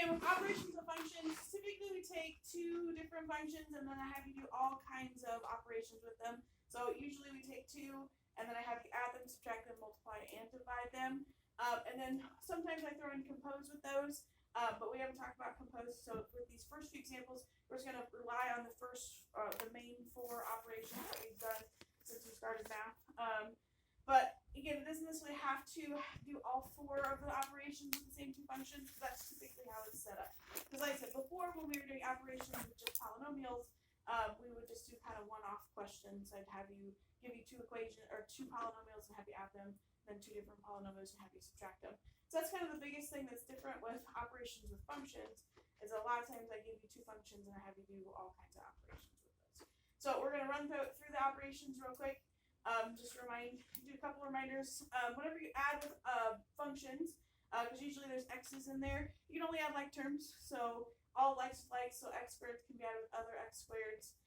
And with operations of functions, typically we take two different functions and then I have you do all kinds of operations with them. So usually we take two and then I have you add them, subtract them, multiply, and divide them. And then sometimes I throw in compose with those, but we haven't talked about compose. So with these first few examples, we're just going to rely on the main four operations that we've done since we started math. But again, it doesn't necessarily have to do all four of the operations with the same two functions. That's typically how it's set up. Because like I said before, when we were doing operations with just polynomials, we would just do kind of one-off questions. I'd have you give you two polynomials and have you add them, then two different polynomials and have you subtract them. So that's kind of the biggest thing that's different with operations with functions, is a lot of times I give you two functions and I have you do all kinds of operations with those. So we're going to run through the operations real quick. Just do a couple reminders. Whenever you add with functions, because usually there's x's in there, you can only add like terms. So all likes with likes, so x squared can be added with other x squareds.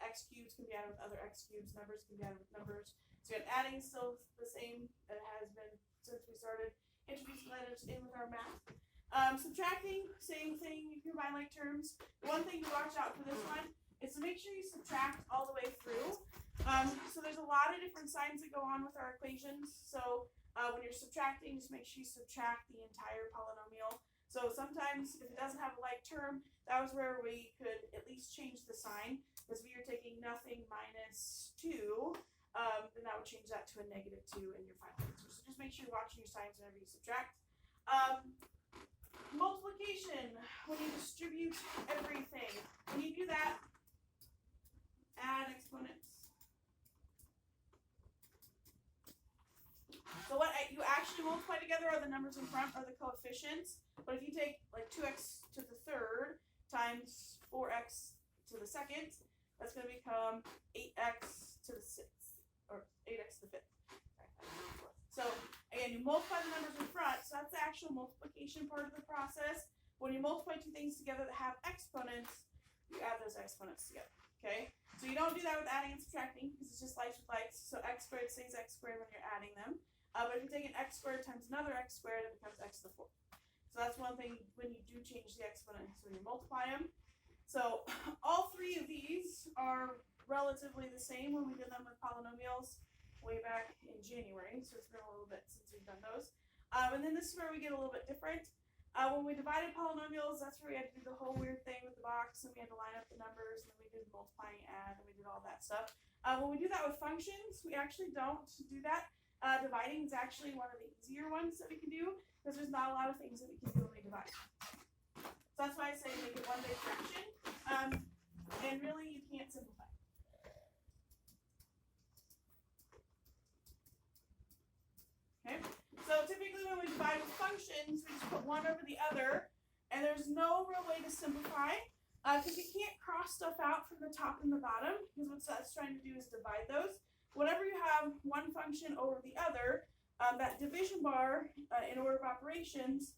X cubes can be added with other x cubes. Numbers can be added with numbers. So again, adding is still the same that it has been since we started introducing letters in with our math. Subtracting, same thing. You can combine like terms. One thing to watch out for this one is to make sure you subtract all the way through. So there's a lot of different signs that go on with our equations. So when you're subtracting, just make sure you subtract the entire polynomial. So sometimes if it doesn't have a like term, that was where we could at least change the sign. Because if you're taking nothing minus 2, then that would change that to a -2 in your final answer. So just make sure you're watching your signs whenever you subtract. Multiplication, when you distribute everything. When you do that, add exponents. So what you actually multiply together are the numbers in front, are the coefficients. But if you take like 2x to the third times 4x to the second, that's going to become 8x to the sixth, or 8x to the fifth. So again, you multiply the numbers in front, so that's the actual multiplication part of the process. When you multiply two things together that have exponents, you add those exponents together. Okay? So you don't do that with adding and subtracting, because it's just likes with likes. So x squared stays x squared when you're adding them. But if you take an x squared times another x squared, it becomes x to the fourth. So that's one thing when you do change the exponents when you multiply them. So all three of these are relatively the same when we did them with polynomials way back in January. So it's been a little bit since we've done those. And then this is where we get a little bit different. When we divided polynomials, that's where we had to do the whole weird thing with the box, and we had to line up the numbers, and then we did multiplying, add, and we did all that stuff. When we do that with functions, we actually don't do that. Dividing is actually one of the easier ones that we can do, because there's not a lot of things that we can do when we divide. So that's why I say make it one big fraction, and really you can't simplify. Okay, so typically when we divide with functions, we just put one over the other, and there's no real way to simplify, because you can't cross stuff out from the top and the bottom, because what that's trying to do is divide those. Whenever you have one function over the other, that division bar in order of operations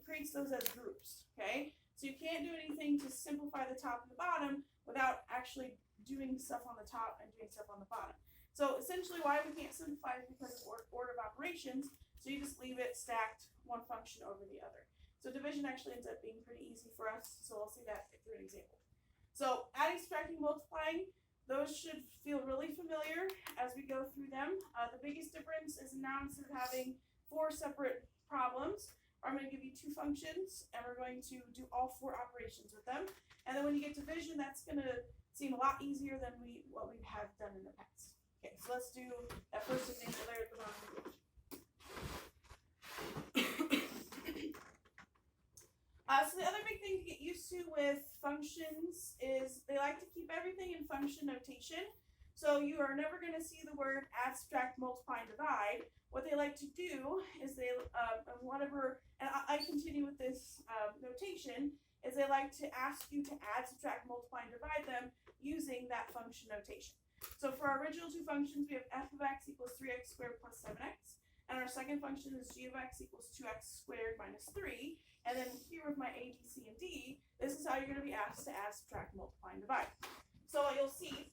creates those as groups. Okay, so you can't do anything to simplify the top and the bottom without actually doing stuff on the top and doing stuff on the bottom. So essentially why we can't simplify is because of order of operations, so you just leave it stacked one function over the other. So division actually ends up being pretty easy for us, so I'll see that through an example. So adding, subtracting, multiplying, those should feel really familiar as we go through them. The biggest difference is now instead of having 4 separate problems, I'm going to give you 2 functions, and we're going to do all 4 operations with them. And then when you get to division, that's going to seem a lot easier than what we have done in the past. Okay, so let's do that first example there at the bottom of the page. So the other big thing to get used to with functions is they like to keep everything in function notation. So you are never going to see the word add, subtract, multiply, and divide. What they like to do is they, and I continue with this notation, is they like to ask you to add, subtract, multiply, and divide them using that function notation. So for our original 2 functions, we have f of x equals 3x squared plus 7x. And our second function is g of x equals 2x squared minus 3. And then here with my a, b, c, and d, this is how you're going to be asked to add, subtract, multiply, and divide. So what you'll see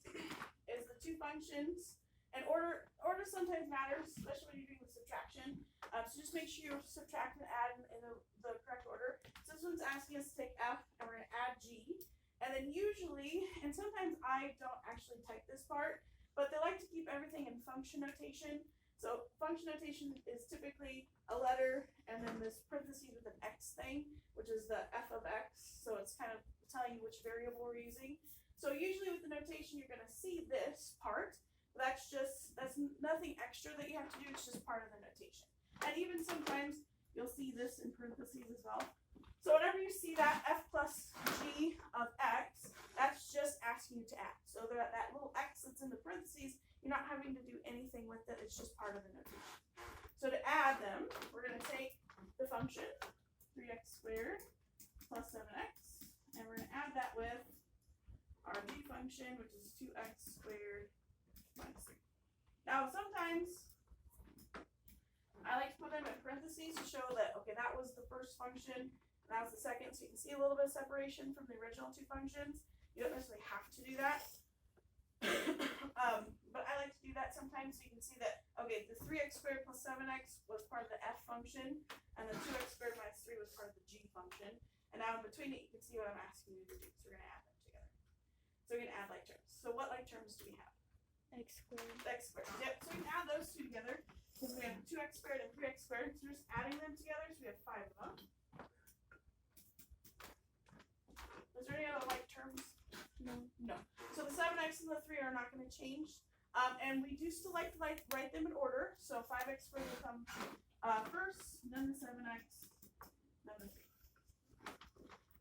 is the 2 functions, And order sometimes matters, especially when you're doing the subtraction. So just make sure you subtract and add in the correct order. So this one's asking us to take F and we're going to add G. And then usually, and sometimes I don't actually type this part, but they like to keep everything in function notation. So function notation is typically a letter and then this parentheses with an X thing, which is the F of X. So it's kind of telling you which variable we're using. So usually with the notation, you're going to see this part. That's nothing extra that you have to do. It's just part of the notation. And even sometimes you'll see this in parentheses as well. So whenever you see that F plus G of X, that's just asking you to add. So that little X that's in the parentheses, you're not having to do anything with it. It's just part of the notation. So to add them, we're going to take the function 3x squared plus 7x, and we're going to add that with our g function, which is 2x squared minus 3. Now, sometimes I like to put them in parentheses to show that, okay, that was the first function, and that was the second, so you can see a little bit of separation from the original two functions. You don't necessarily have to do that. But I like to do that sometimes so you can see that, okay, the 3x squared plus 7x was part of the f function, and the 2x squared minus 3 was part of the g function. And now in between it, you can see what I'm asking you to do. So we're going to add them together. So we're going to add like terms. So what like terms do we have? X squared. X squared. Yep. So we can add those two together. Because we have 2x squared and 3x squared. So we're just adding them together. So we have 5 of them. Is there any other like terms? No. No. So the 7x and the 3 are not going to change. And we do still like to write them in order. So 5x squared will come first, then the 7x, then the 3.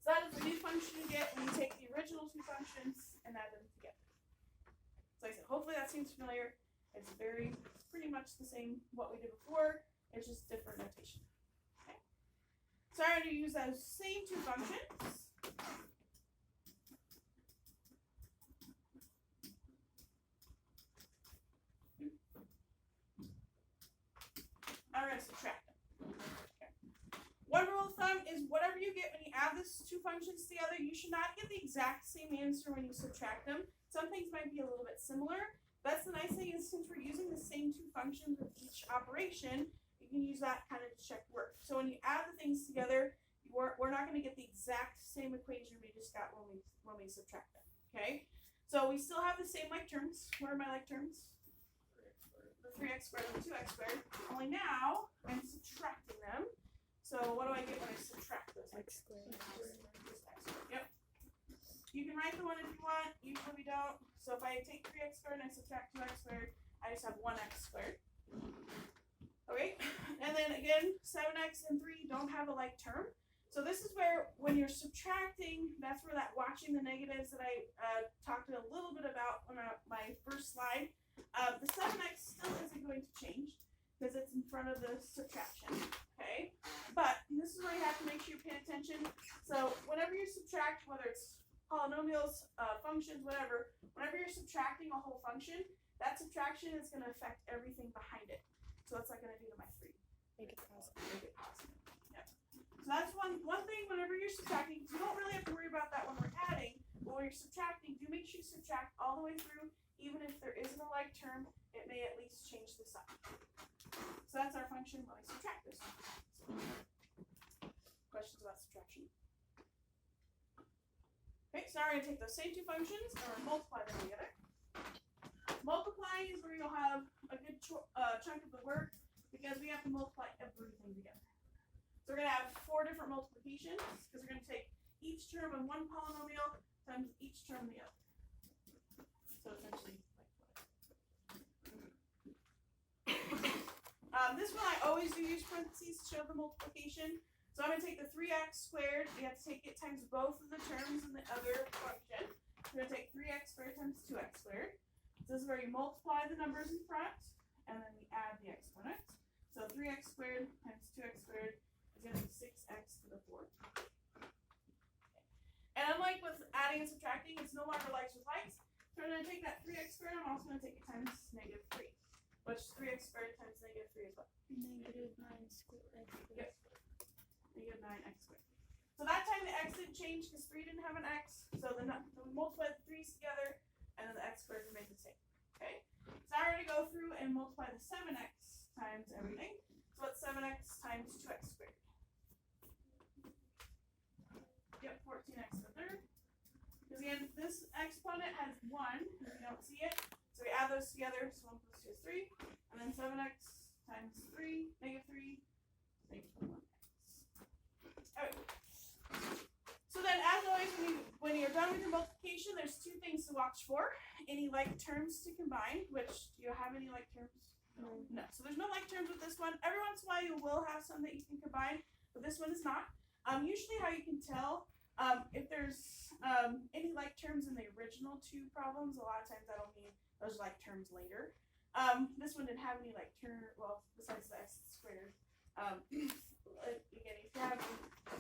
So that is the new function you get when you take the original two functions and add them together. So like I said, hopefully that seems familiar. It's pretty much the same what we did before. It's just different notation. Okay. So I'm going to use those same two functions. I'm going to subtract them. Okay. One rule of thumb is whatever you get when you add these two functions together, you should not get the exact same answer when you subtract them. Some things might be a little bit similar. That's the nice thing is since we're using the same two functions with each operation, you can use that kind of to check work. So when you add the things together, we're not going to get the exact same equation we just got when we subtract them. Okay? So we still have the same like terms. What are my like terms? The 3x squared and the 2x squared. Only now I'm subtracting them. So what do I get when I subtract those? X squared. Yep. You can write the one if you want. Usually we don't. So if I take 3x squared and I subtract 2x squared, I just have 1x squared. Okay. And then again, 7x and 3 don't have a like term. So this is where when you're subtracting, that's where that watching the negatives that I talked a little bit about on my first slide. The 7x still isn't going to change because it's in front of the subtraction, okay? But this is where you have to make sure you pay attention. So whenever you subtract, whether it's polynomials, functions, whatever, whenever you're subtracting a whole function, that subtraction is going to affect everything behind it. So what's that going to do to my 3? Make it positive. Make it positive. Yep. So that's one thing whenever you're subtracting, you don't really have to worry about that when we're adding, but when you're subtracting, do make sure you subtract all the way through. Even if there isn't a like term, it may at least change the sign. So that's our function when we subtract this. Questions about subtraction? Okay, so now we're going to take those same two functions and we're going to multiply them together. Multiplying is where you'll have a good chunk of the work because we have to multiply everything together. So we're going to have 4 different multiplications because we're going to take each term in one polynomial times each term in the other. So essentially, this one I always do use parentheses to show the multiplication. So I'm going to take the 3x squared. We have to take it times both of the terms in the other function. We're going to take 3x squared times 2x squared. So this is where you multiply the numbers in front, and then we add the exponent. So 3x squared times 2x squared is going to be 6x to the 4th. And unlike with adding and subtracting, it's no longer likes with likes. So we're going to take that 3x squared, I'm also going to take it times negative 3. Which 3x squared times negative 3 is what? Negative 9 squared x squared. Yep. Negative 9x squared. So that time the x didn't change because 3 didn't have an x. So then we multiplied the 3's together, and then the x squared remained the same. Okay? So now we're going to go through and multiply the 7x times everything. So what's 7x times 2x squared? Yep, 14x to the third. Because again, this exponent has 1, if you don't see it. So we add those together, so 1 plus 2 is 3. And then 7x times 3, negative 3, negative 1x. Okay. So then, as always, when you're done with your multiplication, there's two things to watch for. Any like terms to combine, which, do you have any like terms? No. No. So there's no like terms with this one. Every once in a while you will have some that you can combine, but this one is not. Usually how you can tell if there's any like terms in the original two problems, a lot of times that'll mean those like terms later. This one didn't have any like term, well, besides the x squared. Again, if you have a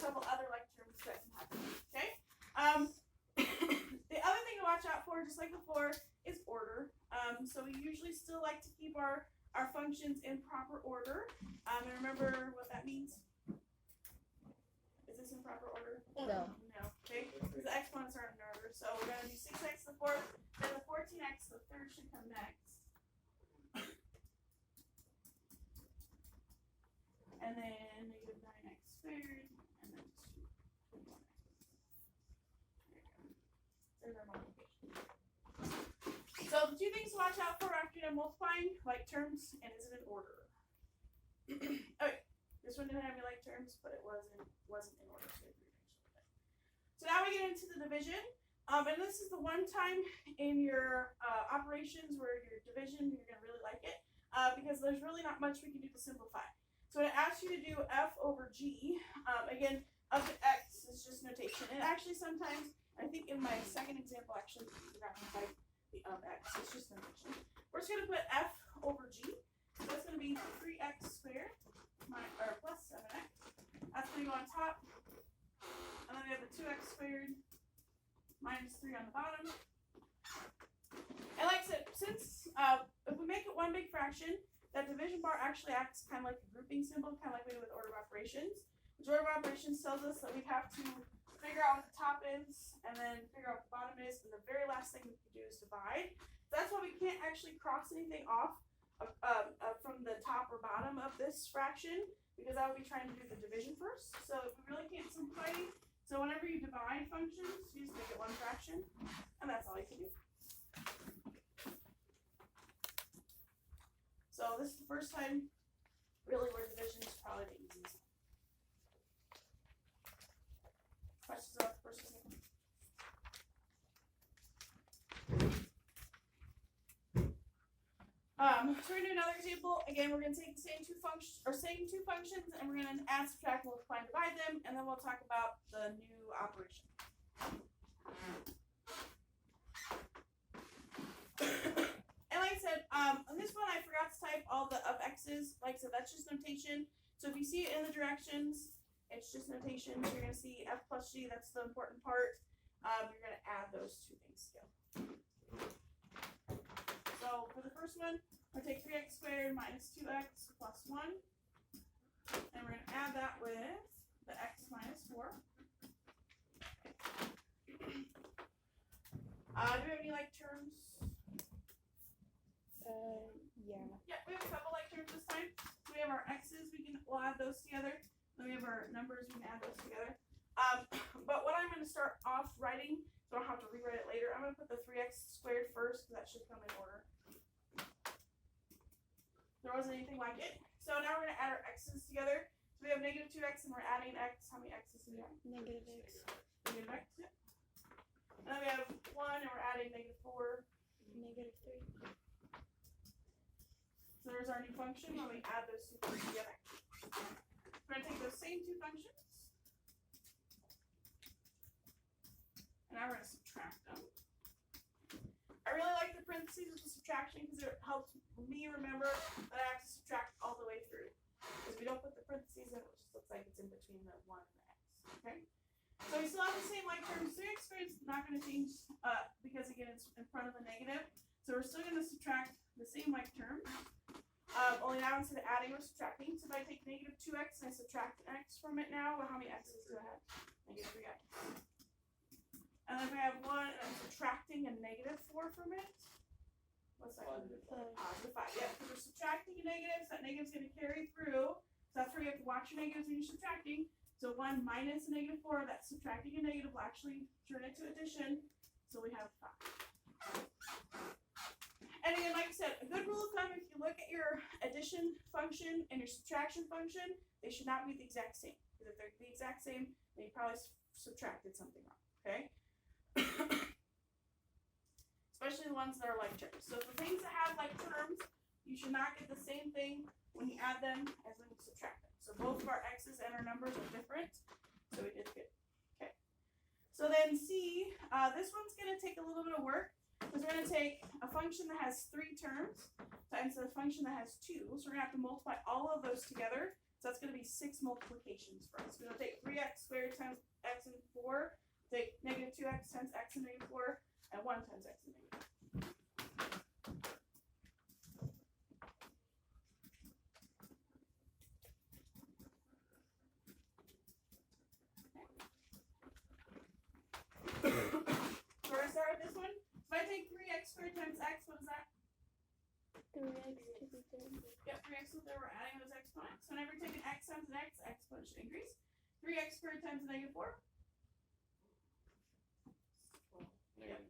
couple other like terms that can happen, okay? The other thing to watch out for, just like before, is order. So we usually still like to keep our functions in proper order. And remember what that means? Is this in proper order? No. No, okay? Because the exponents aren't in order. So we're going to do 6x to the fourth, then the 14x to the third should come next. And then negative 9x squared, and then 21x. There's our multiplication. So the two things to watch out for after you're multiplying, like terms, and is it in order? Okay, this one didn't have any like terms, but it wasn't in order. So now we get into the division. And this is the one time in your operations where your division, you're going to really like it, because there's really not much we can do to simplify. So it asks you to do f over g. Again, up to x is just notation. And actually sometimes, I think in my second example, actually, I forgot to type the x. It's just notation. We're just going to put f over g. So that's going to be 3x squared plus 7x. That's going to go on top. And then we have the 2x squared minus 3 on the bottom. And like I said, since if we make it one big fraction, that division bar actually acts kind of like a grouping symbol, kind of like we do with order of operations. Which order of operations tells us that we have to figure out what the top is, and then figure out what the bottom is, and the very last thing we can do is divide. That's why we can't actually cross anything off from the top or bottom of this fraction, because I would be trying to do the division first. So we really can't simplify. So whenever you divide functions, you just make it one fraction, and that's all you can do. So this is the first time, really, where division is probably the easiest. Questions about the first example? So we're gonna do another example. Again, we're gonna take the same two functions, and we're gonna add, subtract, multiply, and divide them, and then we'll talk about the new operation. And like I said, on this one I forgot to type all the of x's. Like I said, that's just notation. So if you see it in the directions, it's just notation. So you're gonna see f plus g. That's the important part. You're gonna add those two things together. So for the first one, we're gonna take 3x squared minus 2x plus 1, and we're gonna add that with the x minus 4. Do we have any like terms? Yeah. Yeah, we have a couple like terms this time. So we have our x's, we'll add those together. Then we have our numbers, we can add those together. But what I'm going to start off writing, so I don't have to rewrite it later, I'm going to put the 3x squared first, because that should come in order. There wasn't anything like it. So now we're going to add our x's together. So we have negative 2x and we're adding x. How many x's do we have? Negative x. Negative x, yep. And then we have 1 and we're adding negative 4. Negative 3. So there's our new function when we add those two things together. We're going to take those same two functions, and now we're going to subtract them. I really like the parentheses with the subtraction because it helps me remember that I have to subtract all the way through. Because if we don't put the parentheses in, it just looks like it's in between the 1 and the x. Okay? So we still have the same like terms. 3x squared is not going to change because, again, it's in front of the negative. So we're still going to subtract the same like term. Only now instead of adding, we're subtracting. So if I take negative 2x and I subtract an x from it now, well, how many x's do I have? Negative 3x. And then if I have 1 and I'm subtracting a negative 4 from it, What's that? Positive five. Positive 5. Yeah, because we're subtracting a negative, so that negative's going to carry through. So that's where you have to watch your negatives when you're subtracting. So 1 minus a negative 4, that's subtracting a negative will actually turn it to addition. So we have 5. And again, like I said, a good rule of thumb, if you look at your addition function and your subtraction function, they should not be the exact same. Because if they're the exact same, then you probably subtracted something wrong, okay? Especially the ones that are like terms. So for things that have like terms, you should not get the same thing when you add them as when you subtract them. So both of our x's and our numbers are different. So we did good. Okay. So then C, this one's going to take a little bit of work. Because we're going to take a function that has 3 terms times a function that has 2. So we're going to have to multiply all of those together. So that's going to be 6 multiplications for us. We're going to take 3x squared times x and 4, take negative 2x times x and negative 4, and 1 times x and negative 4. So we're going to start with this one. If I take 3x squared times x, what is that? 3x to the third. Yep, 3x to the third, we're adding those exponents. So whenever you take an x times an x, exponent should increase. 3x squared times a negative 4. Yep,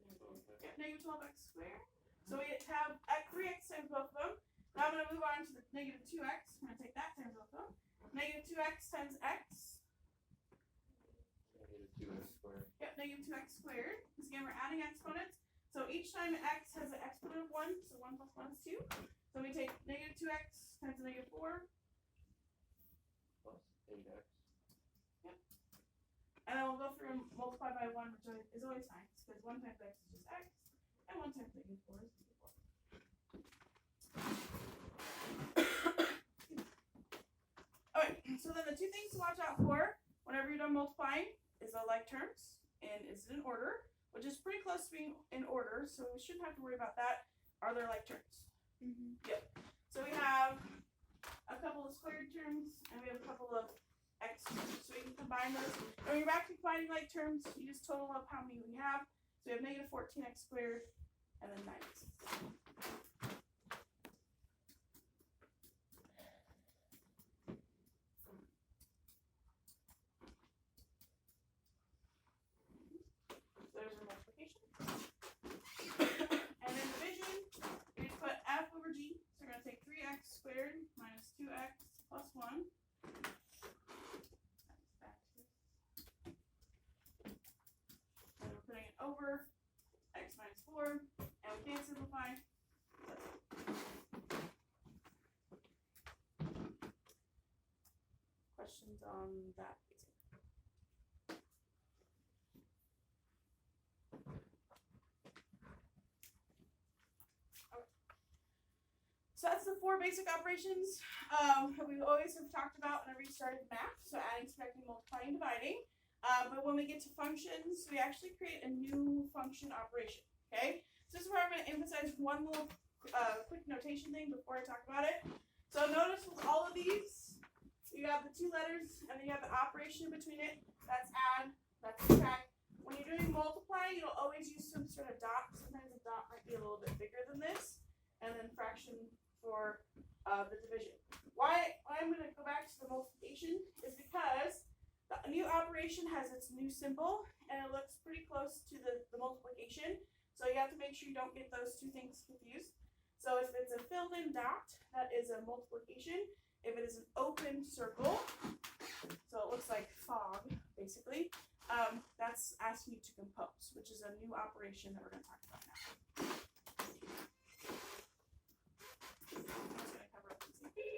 negative 12x squared. So we have 3x times both of them. Now I'm going to move on to the negative 2x. I'm going to take that times both of them. Negative 2x times x. Negative 2x squared. Yep, negative 2x squared. Because again, we're adding exponents. So each time x has an exponent of 1, so 1 plus 1 is 2. So we take negative 2x times a negative 4. Plus 8x. And then we'll go through and multiply by 1, which is always fine. Because 1 times x is just x. And 1 times negative 4 is negative 4. Alright, so then the 2 things to watch out for whenever you're done multiplying is the like terms and is it in order, which is pretty close to being in order, so we shouldn't have to worry about that. Are there like terms? Mm-hmm. Yep. So we have a couple of squared terms and we have a couple of x terms. So we can combine those. And when you're back to combining like terms, you just total up how many we have. So we have negative 14x squared and then 9x. There's our multiplication. And then division, we just put f over g. So we're going to take 3x squared minus 2x plus 1. And we're putting it over x minus 4. And we can't simplify. Questions on that? So that's the 4 basic operations that we always have talked about whenever you started math. So adding, subtracting, multiplying, dividing. But when we get to functions, we actually create a new function operation. Okay. So this is where I'm going to emphasize one little quick notation thing before I talk about it. So notice with all of these, you have the 2 letters and then you have the operation between it. That's add, that's subtract. When you're doing multiply, you'll always use some sort of dot. Sometimes a dot might be a little bit bigger than this. And then fraction for the division. Why I'm going to go back to the multiplication is because the new operation has its new symbol and it looks pretty close to the multiplication. So you have to make sure you don't get those 2 things confused. So if it's a filled in dot, that is a multiplication. If it is an open circle, so it looks like fog basically, that's asking you to compose, which is a new operation that we're going to talk about now. I'm just going to cover up these.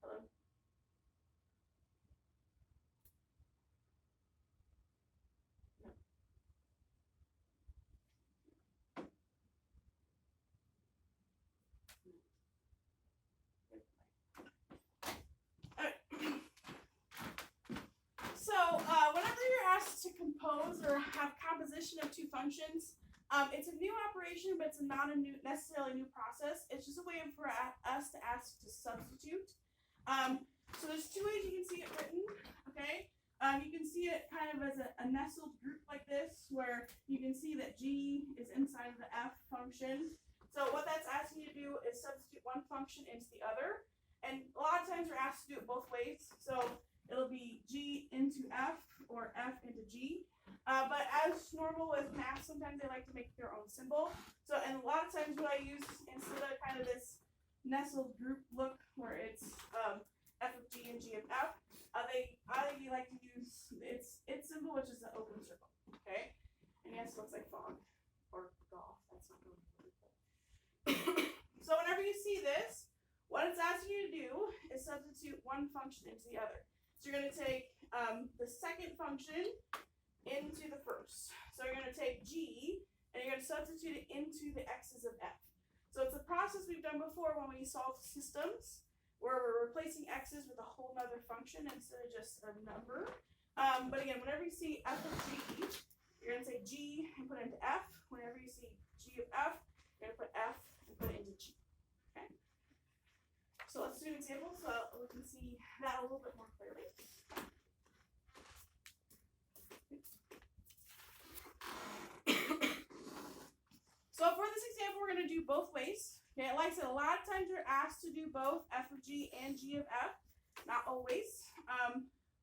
Hello? No. Alright. So, whenever you're asked to compose or have composition of 2 functions, it's a new operation, but it's not a necessarily new process. It's just a way for us to ask to substitute. So there's 2 ways you can see it written. Okay. You can see it kind of as a nestled group like this, where you can see that G is inside of the F function. So what that's asking you to do is substitute one function into the other. And a lot of times we're asked to do it both ways. So it'll be G into F or F into G. But as normal with math, sometimes they like to make their own symbol. So, and a lot of times what I use, instead of kind of this nestled group look where it's F of G and G of F, I like to use its symbol, which is an open circle. Okay? And yes, it looks like fog or golf. That's not really So whenever you see this, what it's asking you to do is substitute one function into the other. So you're going to take the second function into the first. So you're going to take G and you're going to substitute it into the x's of F. So it's a process we've done before when we solve systems where we're replacing x's with a whole nother function instead of just a number. But again, whenever you see F of G, you're going to take G and put it into F. Whenever you see G of F, you're going to put F and put it into G. Okay? So let's do an example so we can see that a little bit more clearly. So for this example, we're going to do both ways. Okay, like I said, a lot of times you're asked to do both F of G and G of F. Not always.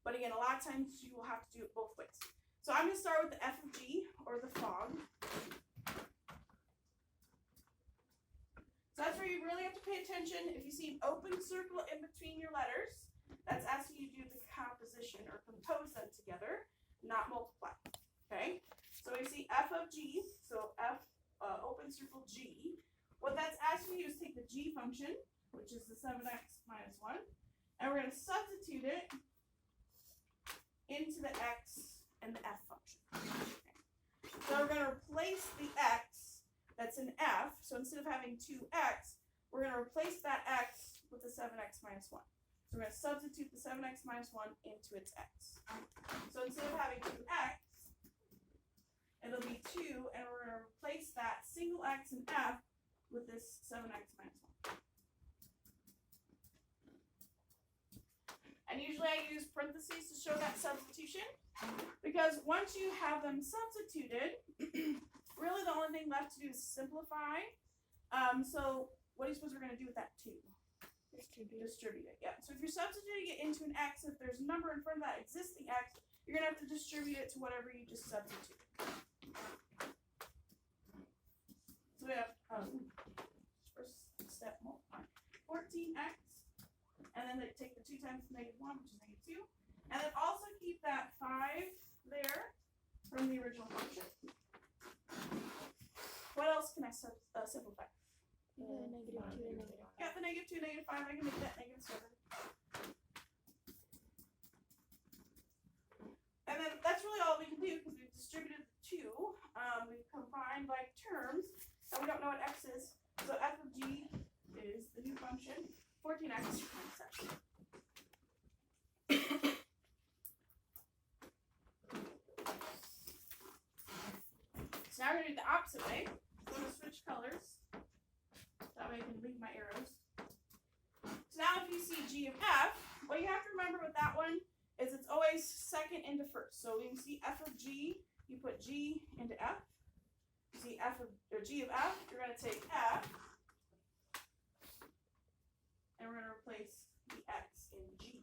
But again, a lot of times you will have to do it both ways. So I'm going to start with the F of G, or the fog. So that's where you really have to pay attention. If you see an open circle in between your letters, that's asking you to do the composition, or compose them together, not multiply. Okay? So we see F of G, so F, open circle G. What that's asking you is take the G function, which is the 7x minus 1, and we're going to substitute it into the x and the f function. Okay. So we're going to replace the x that's in f. So instead of having 2x, we're going to replace that x with the 7x minus 1. So we're going to substitute the 7x minus 1 into its x. So instead of having 2x, it'll be 2, and we're going to replace that single x in f with this 7x minus 1. And usually I use parentheses to show that substitution, because once you have them substituted, really the only thing left to do is simplify. So what do you suppose we're going to do with that 2? Distribute it, yeah. So if you're substituting it into an x, if there's a number in front of that existing x, you're going to have to distribute it to whatever you just substituted. So we have first step multiply 14x, and then they take the 2 times negative 1, which is negative 2, and then also keep that 5 there from the original function. What else can I simplify? Negative 2 and negative 5. Got the negative 2, negative 5. I can make that negative 7. And then that's really all we can do because we've distributed the 2. We've combined like terms, and we don't know what x is. So f of g is the new function, 14x times 7. So now we're going to do the opposite way. So I'm going to switch colors. That way I can leave my arrows. So now if you see G of F, what you have to remember with that one is it's always second into first. So when you see F of G, you put G into F. You see F of, or G of F, you're going to take F, and we're going to replace the X in G.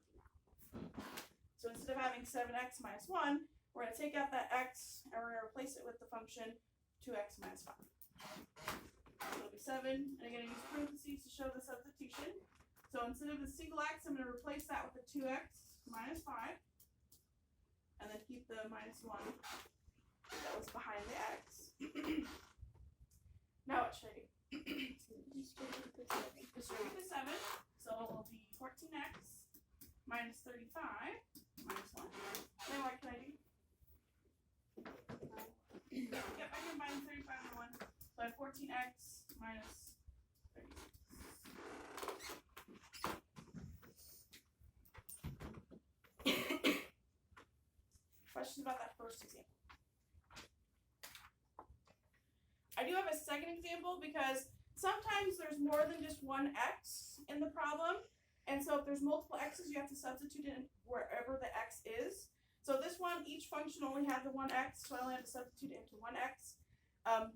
So instead of having 7x minus 1, we're going to take out that X, and we're going to replace it with the function 2x minus 5. So it'll be 7, and I'm going to use parentheses to show the substitution. So instead of the single x, I'm going to replace that with the 2x minus 5, and then keep the minus 1 that was behind the x. Now what should I do? Distribute the 7. Distribute the 7, so it will be 14x minus 35 minus 1. Then what can I do? Yep, I can combine 35 and 1. So I have 14x minus 36. Questions about that first example? I do have a second example because sometimes there's more than just one x in the problem. And so if there's multiple x's, you have to substitute in wherever the x is. So this one, each function only had the one x, so I only have to substitute it into one x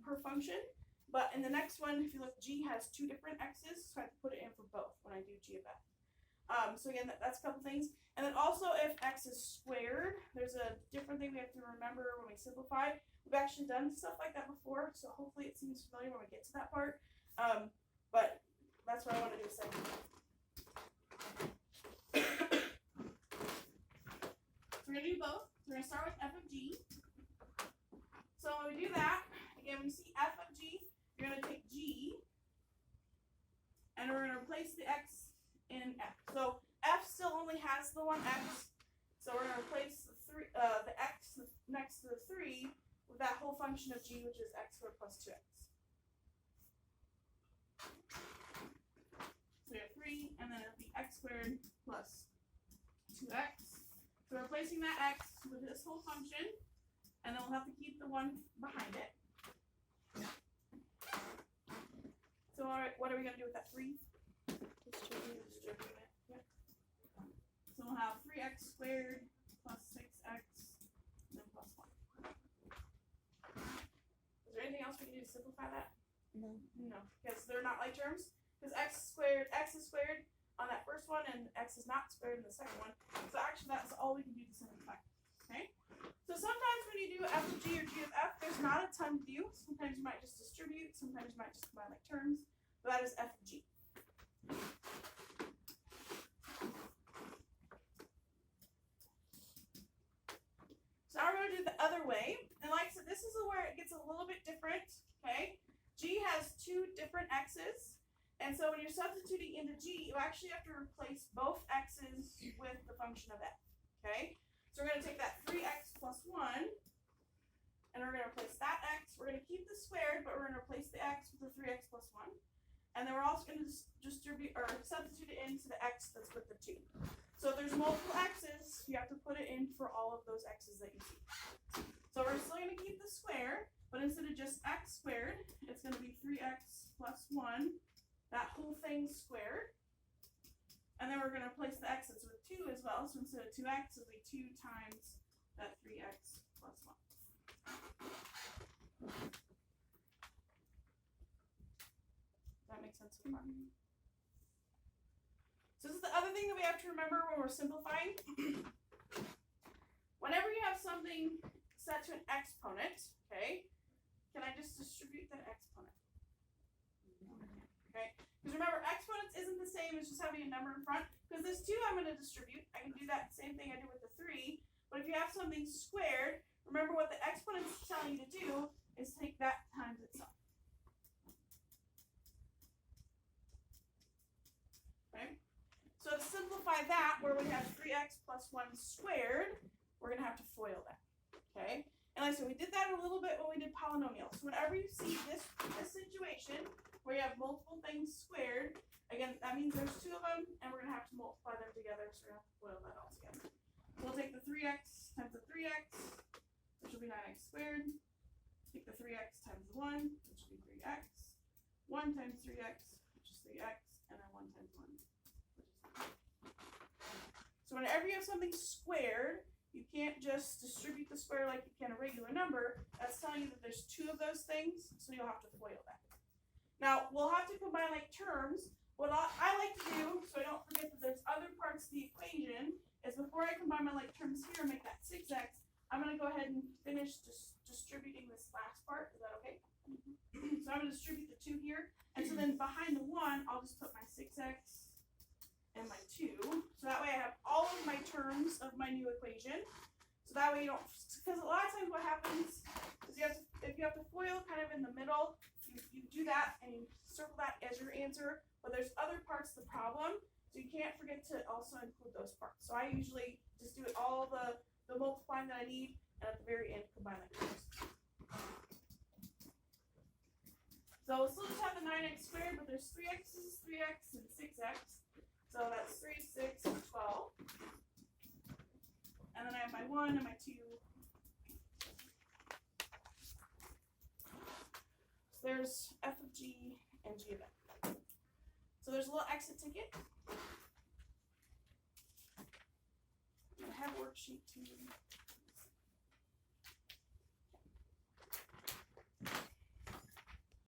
per function. But in the next one, if you look, g has two different x's, so I have to put it in for both when I do g of f. So again, that's a couple things. And then also if x is squared, there's a different thing we have to remember when we simplify. We've actually done stuff like that before, so hopefully it seems familiar when we get to that part. But that's what I want to do a second. So we're going to do both. We're going to start with f of g. So when we do that, again, when you see f of g, you're going to take g, and we're going to replace the x in f. So f still only has the one x, so we're going to replace the x next to the 3 with that whole function of g, which is x squared plus 2x. So we have 3, and then it'll be x squared plus 2x. So we're replacing that x with this whole function, and then we'll have to keep the one behind it. So what are we going to do with that 3? Distribute. Distribute it. Yep. So we'll have 3x squared plus 6x, and then plus 1. Is there anything else we can do to simplify that? No. No, because they're not like terms. Because x is squared on that first one, and x is not squared in the second one. So actually, that's all we can do to simplify. Okay. So sometimes when you do f of g or g of f, there's not a ton to do. Sometimes you might just distribute. Sometimes you might just combine like terms. But that is f of g. So now we're going to do the other way. And like I said, this is where it gets a little bit different. Okay. G has two different x's. And so when you're substituting into g, you actually have to replace both x's with the function of f. Okay? So we're going to take that 3x plus 1, and we're going to replace that x. We're going to keep the squared, but we're going to replace the x with the 3x plus 1. And then we're also going to distribute or substitute it into the x that's with the 2. So if there's multiple x's, you have to put it in for all of those x's that you see. So we're still going to keep the square, but instead of just x squared, it's going to be 3x plus 1. That whole thing squared. And then we're going to replace the x's with 2 as well. So instead of 2x, it'll be 2 times that 3x plus 1. Does that make sense so far? So this is the other thing that we have to remember when we're simplifying. Whenever you have something set to an exponent, okay, can I just distribute that exponent? Okay, because remember, exponents isn't the same as just having a number in front. Because this 2 I'm going to distribute. I can do that same thing I did with the 3. But if you have something squared, remember what the exponent is telling you to do is take that times itself. Okay, so to simplify that, where we have 3x plus 1 squared, we're going to have to FOIL that. Okay, and like I said, we did that a little bit when we did polynomials. So whenever you see this situation, where you have multiple things squared, again, that means there's 2 of them, and we're going to have to multiply them together, so we're going to have to FOIL that all together. So we'll take the 3x times the 3x, which will be 9x squared. Take the 3x times the 1, which will be 3x. 1 times 3x, which is 3x, and then 1 times 1, which is 1. So whenever you have something squared, you can't just distribute the square like you can a regular number. That's telling you that there's 2 of those things, so you'll have to FOIL that. Now, we'll have to combine like terms. What I like to do, so I don't forget that there's other parts of the equation, is before I combine my like terms here and make that 6x, I'm going to go ahead and finish just distributing this last part. Is that okay? So I'm going to distribute the 2 here. And so then behind the 1, I'll just put my 6x and my 2. So that way I have all of my terms of my new equation. So that way you don't, because a lot of times what happens is if you have to FOIL kind of in the middle, you do that and you circle that as your answer, but there's other parts of the problem, so you can't forget to also include those parts. So I usually just do it all the multiplying that I need, and at the very end combine that terms. So we'll still just have the 9x squared, but there's 3x's, 3x, and 6x. So that's 3, 6, and 12. And then I have my 1 and my 2. There's f of g and g of f. So there's a little exit ticket. I have a worksheet too.